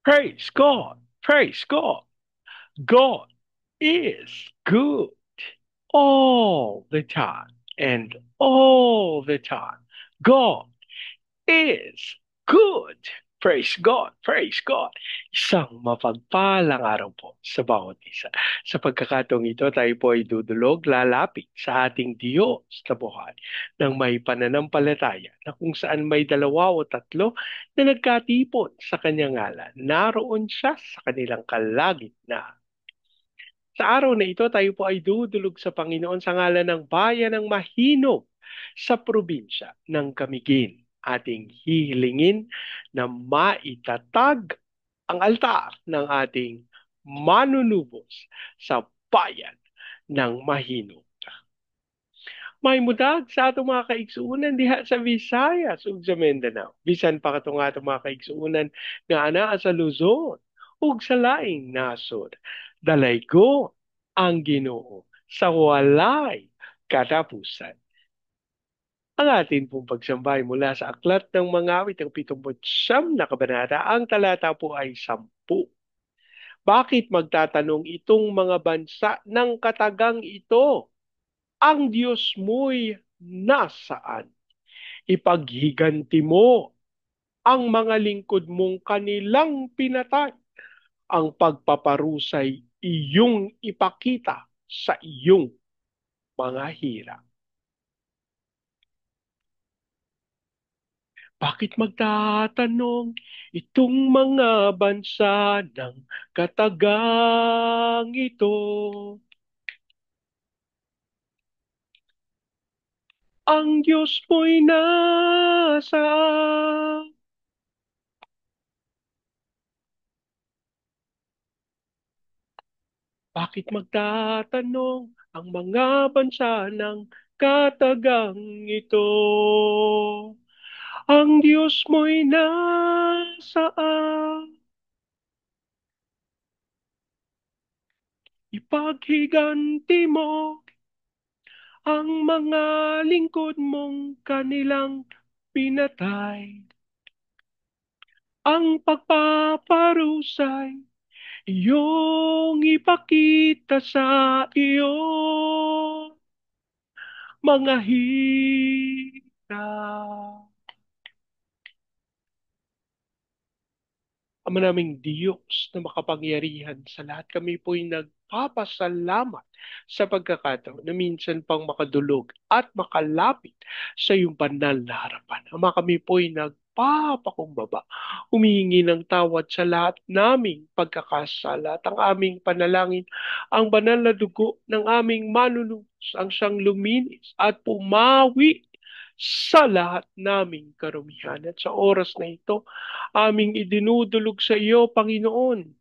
Praise God. Praise God. God is good all the time and all the time. God is good. Praise God. Praise God. Isang mapagpalang araw po sa bawat isa. Sa pagkakataong ito, tayo po ay dudulog, lalapit sa ating Diyos na buhay ng may pananampalataya na kung saan may dalawa o tatlo na nagkatipon sa kanyang ngalan. Naroon siya sa kanilang kalagitnaan. Sa araw na ito, tayo po ay dudulog sa Panginoon sa ngalan ng bayan ng Mahinog sa probinsya ng Camiguin. Ating hihilingin na maitatag ang altar ng ating manunubos sa bayan ng Mahinog. May mudag sa atong mga kaigsuunan diha sa Visayas ug sa Mindanao. Bisan pa katong atong mga kaigsuunan nga anaa sa Luzon ug sa laing nasod. Dalaygo ang Ginoo sa walay katapusan. Ang atin pong pagsambay mula sa Aklat ng Mga Awit, ang 79 na kabanata, ang talata po ay 10. Bakit magtatanong itong mga bansa ng katagang ito? Ang Diyos mo'y nasaan? Ipaghiganti mo ang mga lingkod mong kanilang pinatay. Ang pagpaparusay iyong ipakita sa iyong mga hirap. Bakit magtatanong itong mga bansa ng katagang ito? Ang Diyos mo'y nasa. Bakit magtatanong ang mga bansa ng katagang ito? Ang Diyos mo'y nasaan? Ipaghiganti mo ang mga lingkod mong kanilang pinatay. Ang pagpaparusay, iyong ipakita sa iyo mga hirap. Ama naming Diyos na makapangyarihan sa lahat, kami po'y nagpapasalamat sa pagkakataon na minsan pang makadulog at makalapit sa iyong banal na harapan. Ama, kami po'y nagpapakumbaba, humihingi ng tawad sa lahat naming pagkakasala at ang aming panalangin, ang banal na dugo ng aming manunubos, ang siyang luminis at pumawi sa lahat naming karumihan. At sa oras na ito, aming idinudulog sa iyo, Panginoon,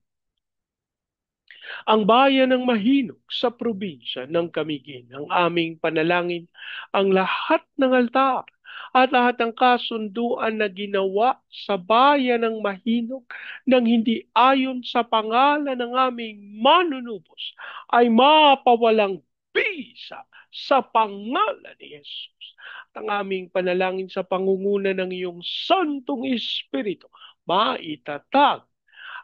ang bayan ng Mahinog sa probinsya ng Camiguin. Ang aming panalangin, ang lahat ng altar at lahat ng kasunduan na ginawa sa bayan ng Mahinog nang hindi ayon sa pangalan ng aming manunubos ay mapawalang bisa sa pangalan ni Jesus. At ang aming panalangin sa pangunguna ng iyong Santong Espiritu, maitatag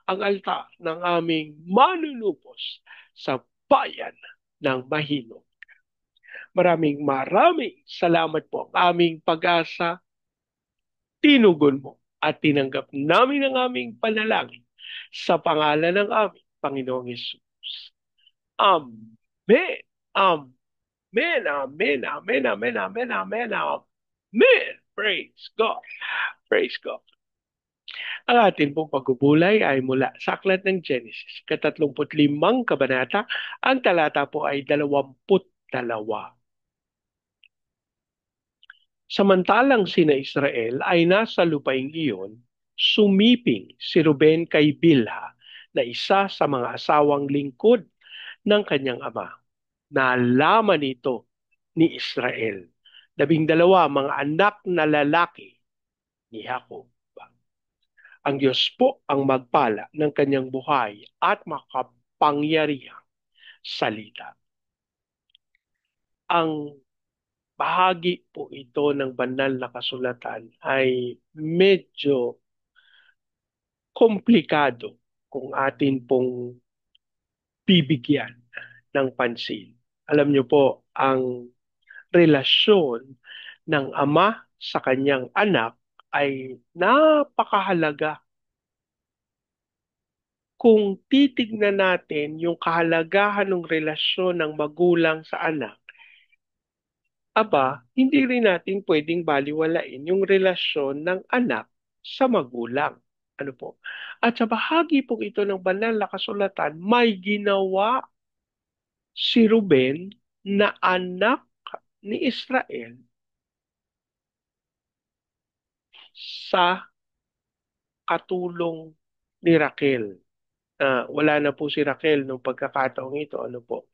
ang altar ng aming manunubos sa bayan ng Mahinog. Maraming maraming salamat po. Ang aming pag-asa, tinugon mo at tinanggap namin ang aming panalangin sa pangalan ng aming Panginoong Yesus. Amen. Amen. Amen. Amen. Amen. Amen. Amen. Amen. Praise God. Praise God. Ang atin pong pagbubulay ay mula sa Aklat ng Genesis, ika-35 kabanata, ang talata po ay 22. Samantalang sina Israel ay nasa lupaing iyon, sumiping si Ruben kay Bilha na isa sa mga asawang lingkod ng kanyang ama. Nalaman ito ni Israel. 12 mga anak na lalaki ni Jacob. Ang Diyos po ang magpala ng kanyang buhay at makapangyarihang salita. Ang bahagi po ito ng banal na kasulatan ay medyo komplikado kung atin pong bibigyan ng pansin. Alam niyo po, ang relasyon ng ama sa kanyang anak ay napakahalaga. Kung titignan natin yung kahalagahan ng relasyon ng magulang sa anak, aba, hindi rin natin pwedeng baliwalain yung relasyon ng anak sa magulang. Ano po? At sa bahagi po ito ng banal na kasulatan, may ginawa si Ruben na anak ni Israel sa katulong ni Raquel. Wala na po si Raquel nung pagkakataong ito. Ano po?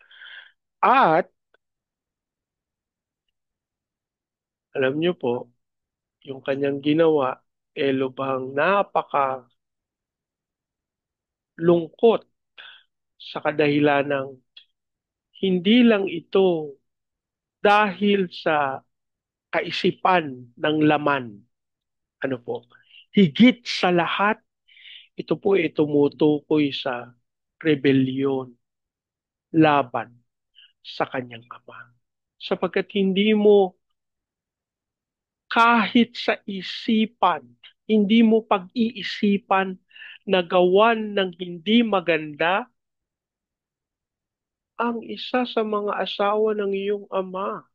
At alam niyo po, yung kanyang ginawa, lubhang napakalungkot sa kadahilan ng hindi lang ito dahil sa kaisipan ng laman. Ano po? Higit sa lahat, ito po ay tumutukoy sa rebellion laban sa kanyang ama. Sapagkat hindi mo kahit sa isipan, hindi mo pag-iisipan na gawan ng hindi maganda ang isa sa mga asawa ng iyong ama.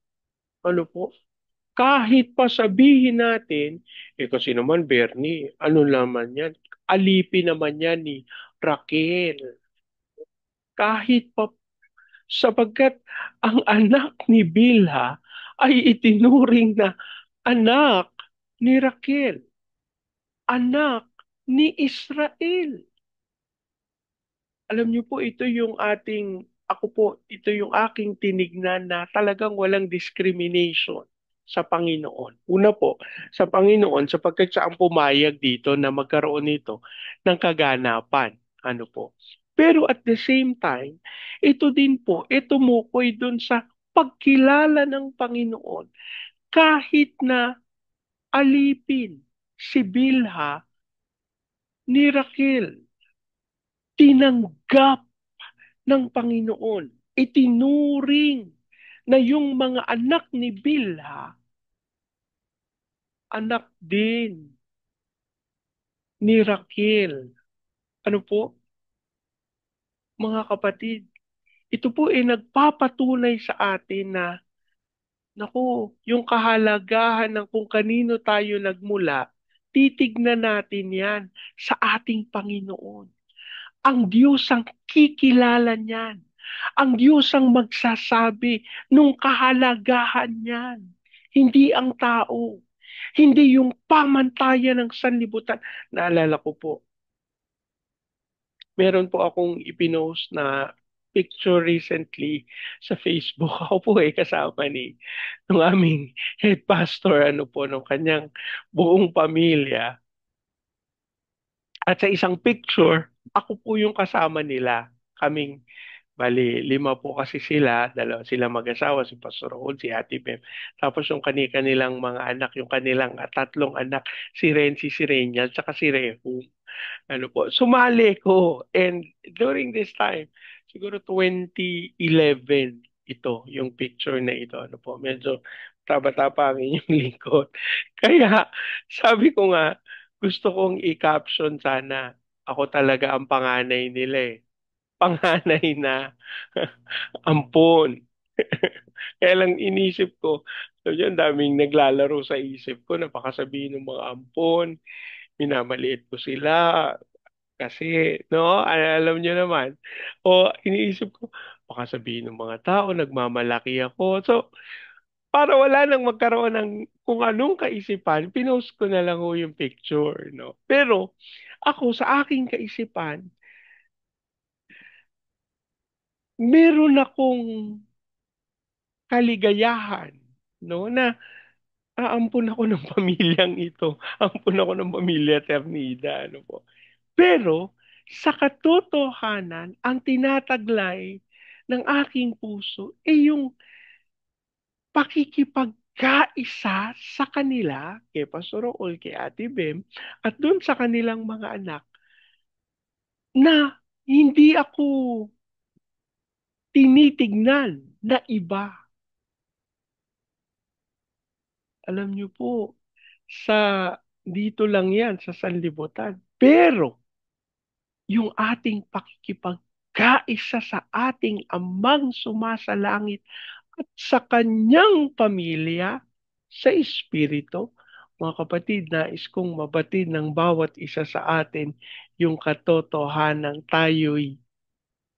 Ano po? Kahit pa sabihin natin, kasi naman Bernie, ano naman yan? Alipin naman yan ni Raquel. Kahit pa sapagkat ang anak ni Bilha ay itinuring na anak ni Raquel, anak ni Israel. Alam niyo po, ito yung aking tinignan na talagang walang discrimination sa Panginoon. Una po, sa Panginoon, sapagkat siya ang pumayag dito na magkaroon nito ng kaganapan. Ano po? Pero at the same time, ito din po, ito tumukoy dun sa pagkilala ng Panginoon. Kahit na alipin si Bilha ni Raquel, tinanggap ng Panginoon. Itinuring na yung mga anak ni Bilha, anak din ni Raquel. Ano po, mga kapatid, ito po ay nagpapatunay sa atin na, naku, yung kahalagahan ng kung kanino tayo nagmula, titignan natin yan sa ating Panginoon. Ang Diyos ang kikilala niyan. Ang Diyos ang magsasabi nung kahalagahan niyan. Hindi ang tao. Hindi yung pamantayan ng sanlibutan. Naalala ko po, meron po akong ipinost na picture recently sa Facebook. Ako po kasama ni ng aming head pastor, ano po, ng kanyang buong pamilya. At sa isang picture, ako po yung kasama nila. Kaming Bali, lima po kasi sila, dalawa sila mag-asawa, si Pastor Raul, si Ate Bem. Tapos yung kanilang mga anak, yung kanilang tatlong anak, si Renzi, si Renyal, tsaka si Rehu. Ano po, sumali ko. And during this time, siguro 2011 ito, yung picture na ito. Ano po, medyo taba-taba pa ang inyong lingkod. Kaya sabi ko nga, gusto kong i-caption sana, ako talaga ang panganay nila panganay na ampon. Kaya lang inisip ko, so yun, daming naglalaro sa isip ko, napakasabihin ng mga ampon, minamaliit ko sila, kasi, no, alam nyo naman. O, iniisip ko, baka sabihin ng mga tao, nagmamalaki ako. So, para wala nang magkaroon ng kung anong kaisipan, pinost ko na lang ho yung picture, no. Pero, ako, sa aking kaisipan, meron akong kaligayahan, no, na aampun ako ng pamilyang ito, ampun ako ng pamilya Ternida, ano po. Pero sa katotohanan, ang tinataglay ng aking puso ay yung pakikipagkaisa sa kanila, kay Pastor Raul, kay Ate Bem, at doon sa kanilang mga anak. na hindi ako tinitignan na iba. Alam niyo po, sa dito lang yan sa sanlibutan. Pero yung ating pakikipagkaisa sa ating amang sumasalangit at sa kanyang pamilya sa Espiritu. Mga kapatid, nais kong mabatid ng bawat isa sa atin yung katotohanan tayo'y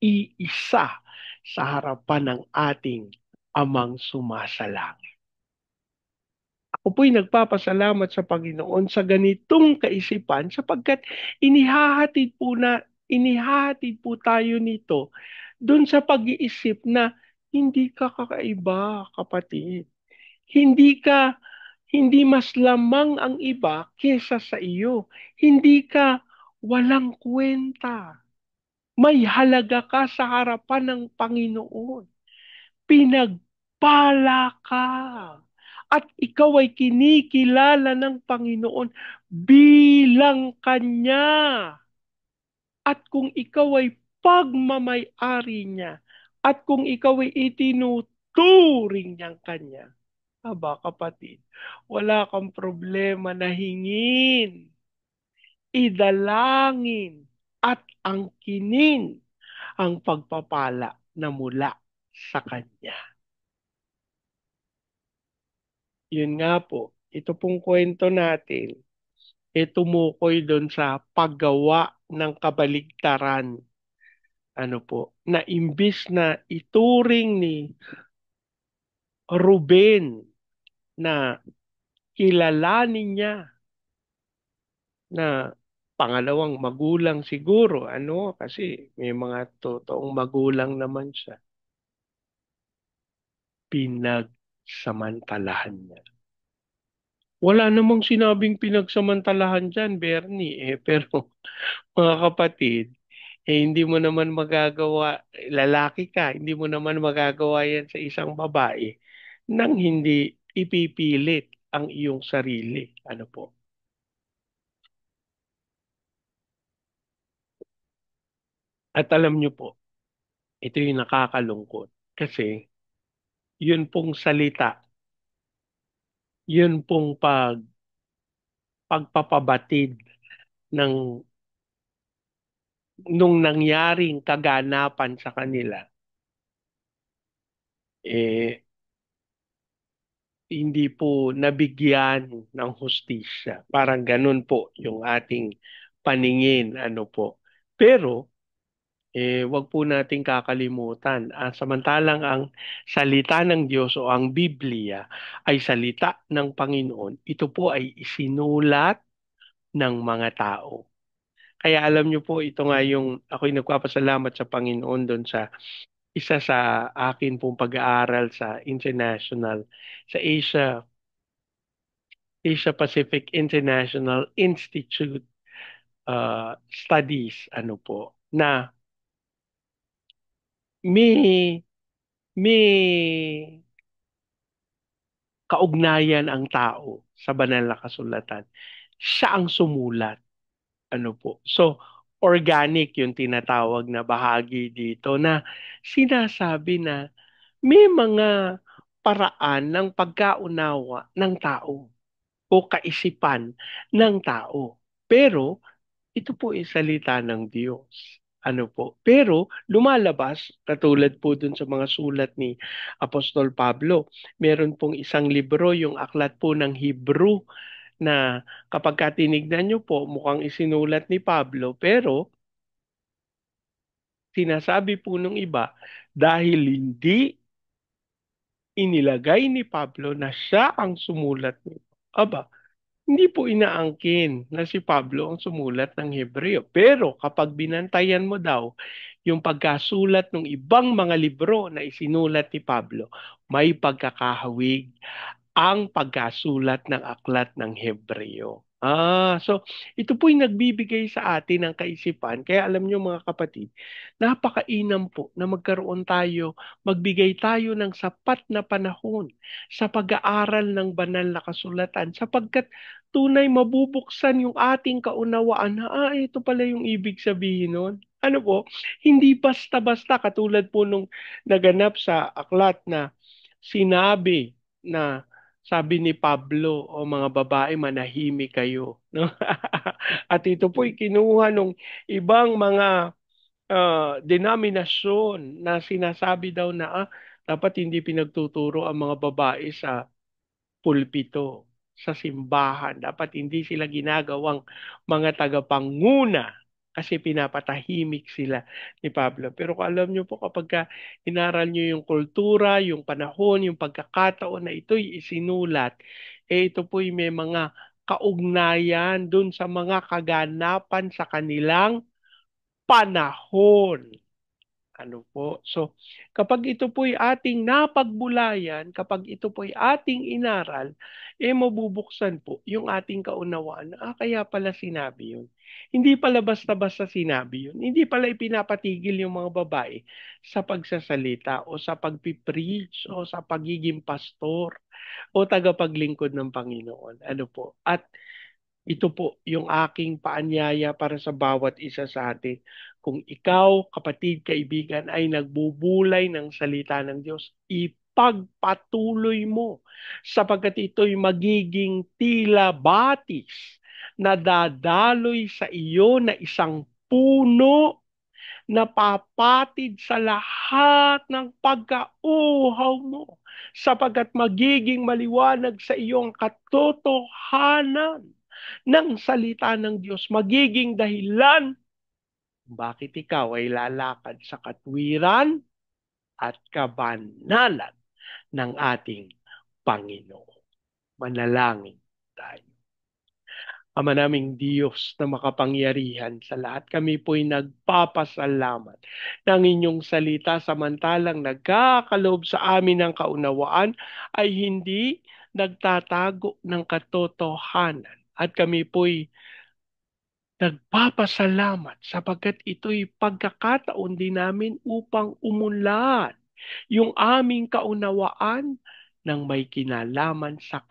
iisa sa harapan ng ating amang sumasalangit. Ako po'y nagpapasalamat sa Panginoon sa ganitong kaisipan sapagkat inihahatid po tayo nito doon sa pag-iisip na hindi ka kakaiba, kapatid. Hindi ka hindi mas lamang ang iba kesa sa iyo. Hindi ka walang kwenta. May halaga ka sa harapan ng Panginoon. Pinagpala ka. At ikaw ay kinikilala ng Panginoon bilang Kanya. At kung ikaw ay pagmamay-ari niya, at kung ikaw ay itinuturing niyang Kanya, aba kapatid, wala kang problema na hingin, idalangin, at angkinin ang pagpapala na mula sa Kanya. Yun nga po, ito pong kwento natin, tumukoy doon sa paggawa ng kabaligtaran. Ano po, na imbis na ituring ni Ruben na kilalanin niya na pangalawang magulang siguro, ano, kasi may mga totoong magulang naman siya, pinagsamantalahan niya. Wala namang sinabing pinagsamantalahan dyan, Bernie. Pero mga kapatid, hindi mo naman magagawa, lalaki ka, hindi mo naman magagawa yan sa isang babae nang hindi ipipilit ang iyong sarili. Ano po? At alam niyo po, ito yung nakakalungkot. Kasi yun pong salita, yun pong pagpapabatid ng nung nangyaring kaganapan sa kanila, eh, hindi po nabigyan ng hustisya. Parang ganun po yung ating paningin, ano po. Pero, wag po nating kakalimutan. Samantalang ang salita ng Diyos o ang Biblia ay salita ng Panginoon, ito po ay isinulat ng mga tao. Kaya alam niyo po, ito nga yung ako'y nagpapasalamat sa Panginoon doon sa isa sa akin pong pag-aaral sa international, sa Asia Pacific International Institute Studies, ano po, na may kaugnayan ang tao sa banal na kasulatan. Siya ang sumulat, ano po. So, organic yung tinatawag na bahagi dito na sinasabi na may mga paraan ng pagkaunawa ng tao o kaisipan ng tao. Pero ito po ay salita ng Diyos. Ano po? Pero lumalabas, katulad po dun sa mga sulat ni Apostol Pablo, meron pong isang libro, yung aklat po ng Hebrew, na kapag ka tinignan nyo po, mukhang isinulat ni Pablo, pero sinasabi po nung iba, dahil hindi inilagay ni Pablo na siya ang sumulat nito. Aba, hindi po inaangkin na si Pablo ang sumulat ng Hebreo. Pero kapag binantayan mo daw yung pagkasulat ng ibang mga libro na isinulat ni Pablo, may pagkakahawig ang pagkasulat ng aklat ng Hebreo. So ito po'y nagbibigay sa atin ng kaisipan. Kaya alam niyo mga kapatid, napakainam po na magbigay tayo ng sapat na panahon sa pag-aaral ng banal na kasulatan sapagkat tunay mabubuksan yung ating kaunawaan na, ito pala yung ibig sabihin nun. Ano po, hindi basta-basta katulad po nung naganap sa aklat na sinabi na sabi ni Pablo, o mga babae manahimik kayo, no? At ito po kinuha nung ibang mga denominasyon na sinasabi daw na dapat hindi pinagtuturo ang mga babae sa pulpito, sa simbahan. Dapat hindi sila ginagawang mga tagapanguna kasi pinapatahimik sila ni Pablo. Pero kung alam niyo po kapag inaral niyo yung kultura, yung panahon, yung pagkakataon na ito'y isinulat, ito po'y may mga kaugnayan dun sa mga kaganapan sa kanilang panahon. Ano po? So, kapag ito po'y ating napagbulayan, kapag ito po'y ating inaral, mabubuksan po yung ating kaunawaan na, kaya pala sinabi yun. Hindi pala basta-basta sinabi yun. Hindi pala ipinapatigil yung mga babae sa pagsasalita o sa pagpipreach o sa pagiging pastor o tagapaglingkod ng Panginoon. Ano po? At ito po yung aking paanyaya para sa bawat isa sa atin. Kung ikaw, kapatid, kaibigan, ay nagbubulay ng salita ng Diyos, ipagpatuloy mo sapagkat ito'y magiging tila batis na dadaloy sa iyo na isang puno na papatid sa lahat ng pagkauhaw mo sapagkat magiging maliwanag sa iyong katotohanan ng salita ng Diyos, magiging dahilan bakit ikaw ay lalakad sa katwiran at kabanalan ng ating Panginoon. Manalangin tayo. Ama naming Diyos na makapangyarihan sa lahat, kami po'y nagpapasalamat ng inyong salita samantalang nagkakaloob sa amin ng kaunawaan ay hindi nagtatago ng katotohanan. At kami po'y nagpapasalamat sapagkat ito'y pagkakataon din namin upang umunlad yung aming kaunawaan ng may kinalaman sa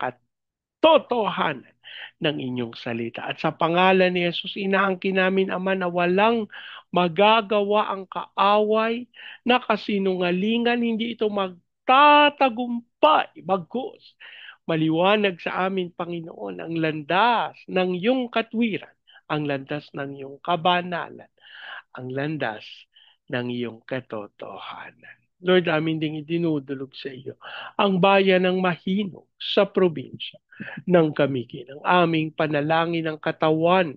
totohanan ng inyong salita. At sa pangalan ni Jesus, inaangkin namin, Ama, na walang magagawa ang kaaway na kasinungalingan, hindi ito magtatagumpay, bagkus. Maliwanag sa amin, Panginoon, ang landas ng iyong katwiran, ang landas ng iyong kabanalan, ang landas ng iyong katotohanan. Lord, amin ding idinudulog sa iyo ang bayan ng Mahinog sa probinsya ng Kamiki, ng aming panalangin ng katawan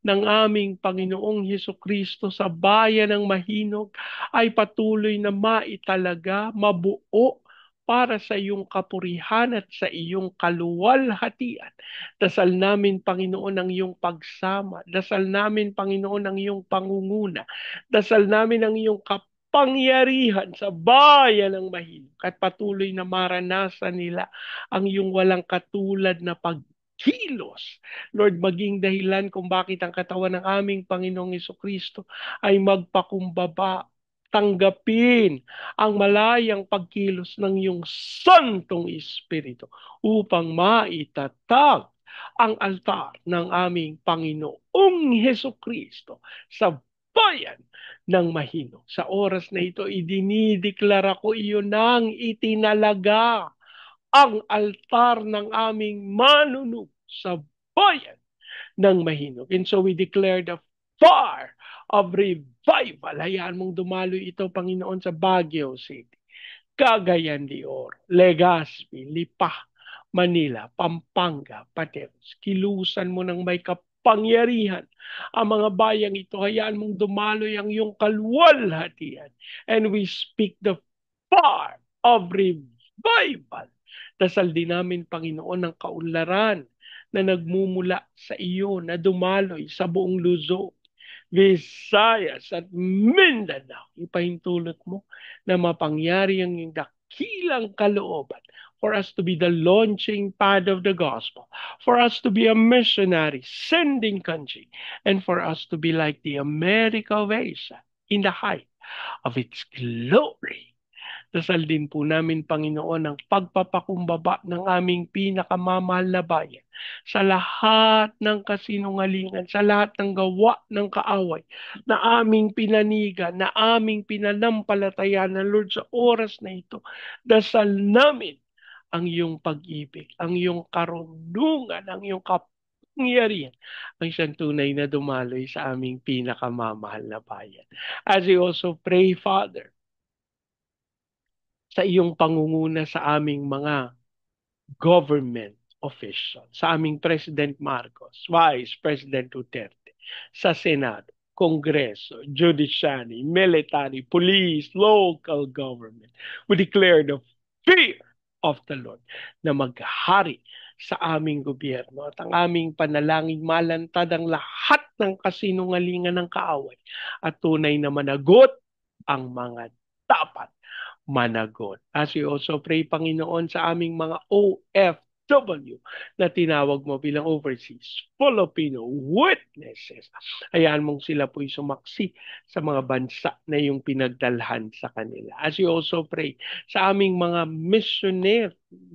ng aming Panginoong Heso Kristo sa bayan ng Mahinog ay patuloy na maitalaga, mabuo para sa iyong kapurihan at sa iyong kaluwalhatian. Dasal namin, Panginoon, ang iyong pagsama. Dasal namin, Panginoon, ang iyong pangunguna. Dasal namin ang iyong kapangyarihan sa bayan ng Mahinog at patuloy na maranasan nila ang iyong walang katulad na pagkilos. Lord, maging dahilan kung bakit ang katawan ng aming Panginoong Kristo ay magpakumbaba, tanggapin ang malayang pagkilos ng iyong Santong Espiritu upang maitatag ang altar ng aming Panginoong Heso Kristo sa bayan ng Mahinog. Sa oras na ito, idinideklara ko iyon nang itinalaga ang altar ng aming manunub sa bayan ng Mahinog. And so we declare the fire of revival. Hayaan mong dumaloy ito, Panginoon, sa Baguio City, Cagayan de Oro, Legazpi, Lipa, Manila, Pampanga, Pateros. Kilusan mo ng may kapangyarihan ang mga bayang ito. Hayaan mong dumaloy ang iyong kalwalhatian. And we speak the fire of revival. Dasal din namin, Panginoon, ng kaunlaran na nagmumula sa iyo na dumaloy sa buong Luzon, Visayas at Mindanao. Ipahintulot mo na mapangyari ang iyong dakilang kalooban for us to be the launching pad of the gospel, for us to be a missionary, sending country, and for us to be like the America of Asia in the height of its glory. Dasal din po namin, Panginoon, ang pagpapakumbaba ng aming pinakamamahal na bayan sa lahat ng kasinungalingan, sa lahat ng gawa ng kaaway na aming pinanigan, na aming pinanampalataya na Lord sa oras na ito. Dasal namin ang iyong pag-ibig, ang iyong karunungan, ang iyong kapangyarihan, ang isang tunay na dumaloy sa aming pinakamamahal na bayan. As we also pray, Father, sa iyong pangunguna sa aming mga government official, sa aming President Marcos, Vice President Duterte, sa Senado, Kongreso, Judiciary, Military, Police, local government. We declare the fear of the Lord na maghari sa aming gobyerno at ang aming panalangin malantad ang lahat ng kasinungalingan ng kaaway at tunay na managot ang mga dapat managot. As we also pray, Panginoon, sa aming mga OFW na tinawag mo bilang overseas Filipino witnesses. Hayaan mong sila po'y sumaksi sa mga bansa na yung pinagdalhan sa kanila. As we also pray sa aming mga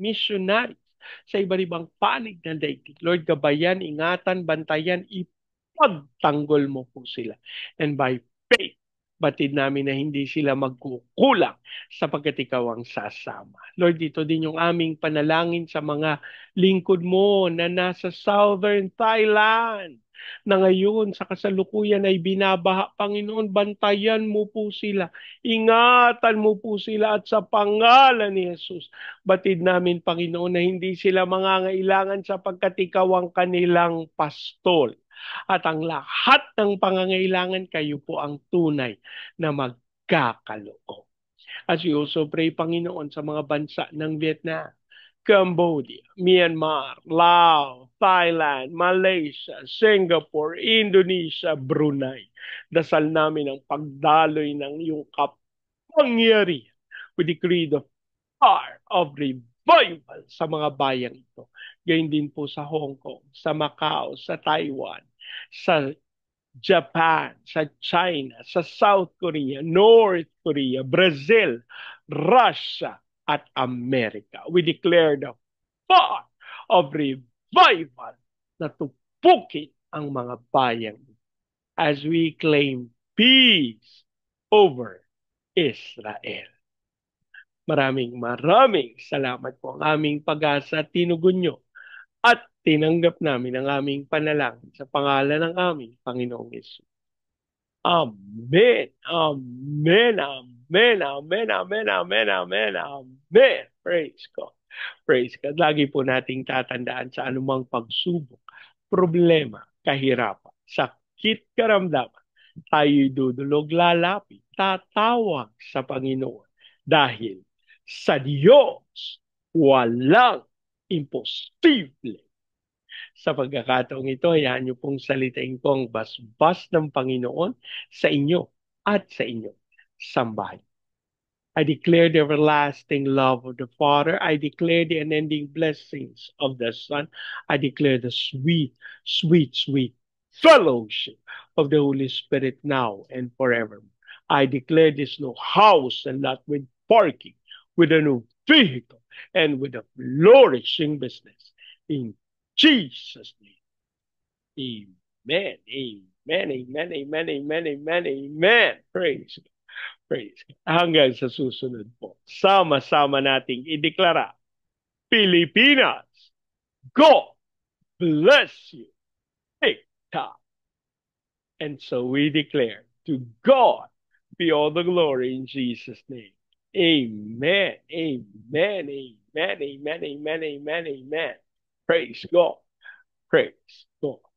missionaries sa iba't ibang panig ng daigdig. Lord, gabayan, ingatan, bantayan, ipagtanggol mo po sila. And by faith, batid namin na hindi sila magkukulang sapagkat ikaw ang sasama. Lord, dito din yung aming panalangin sa mga lingkod mo na nasa Southern Thailand na ngayon sa kasalukuyan ay binabaha. Panginoon, bantayan mo po sila. Ingatan mo po sila at sa pangalan ni Jesus, batid namin, Panginoon, na hindi sila mangangailangan sapagkat ikaw ang kanilang pastol. At ang lahat ng pangangailangan, kayo po ang tunay na magkakaloob. As we also pray, Panginoon, sa mga bansa ng Vietnam, Cambodia, Myanmar, Laos, Thailand, Malaysia, Singapore, Indonesia, Brunei. Dasal namin ang pagdaloy ng iyong kapangyarihan. We decree the fire of revival sa mga bayang ito. Gayun din po sa Hong Kong, sa Macau, sa Taiwan, sa Japan, sa China, sa South Korea, North Korea, Brazil, Russia, at Amerika. We declare the fire of revival na tupukin ang mga bayan as we claim peace over Israel. Maraming salamat po. Ang aming pag-asa tinugon nyo at tinanggap namin ang aming panalangin sa pangalan ng aming Panginoong Yesus. Amen. Amen. Amen. Amen. Amen. Amen. Amen. Amen. Praise God. Praise God. Lagi po nating tatandaan sa anumang pagsubok, problema, kahirapan, sakit, karamdaman. Tayo'y dudulog, lalapit, tatawag sa Panginoon. Dahil sa Diyos, walang imposible. Sa pagkakataong ito, hayaan niyo pong salitain ko ang basbas ng Panginoon sa inyo at sa inyo sambahin. I declare the everlasting love of the Father. I declare the unending blessings of the Son. I declare the sweet fellowship of the Holy Spirit now and forever. I declare this new house and not with parking, with a new vehicle and with a flourishing business. In Jesus' name, amen, amen, amen, amen, amen, amen, amen. Praise God. Praise God. Hanggang sa susunod po, sama-sama nating ideklara, Pilipinas, God bless you. Big time. And so we declare, to God be all the glory in Jesus' name. Amen, amen, amen, amen, amen, amen, amen. Praise God. Praise God.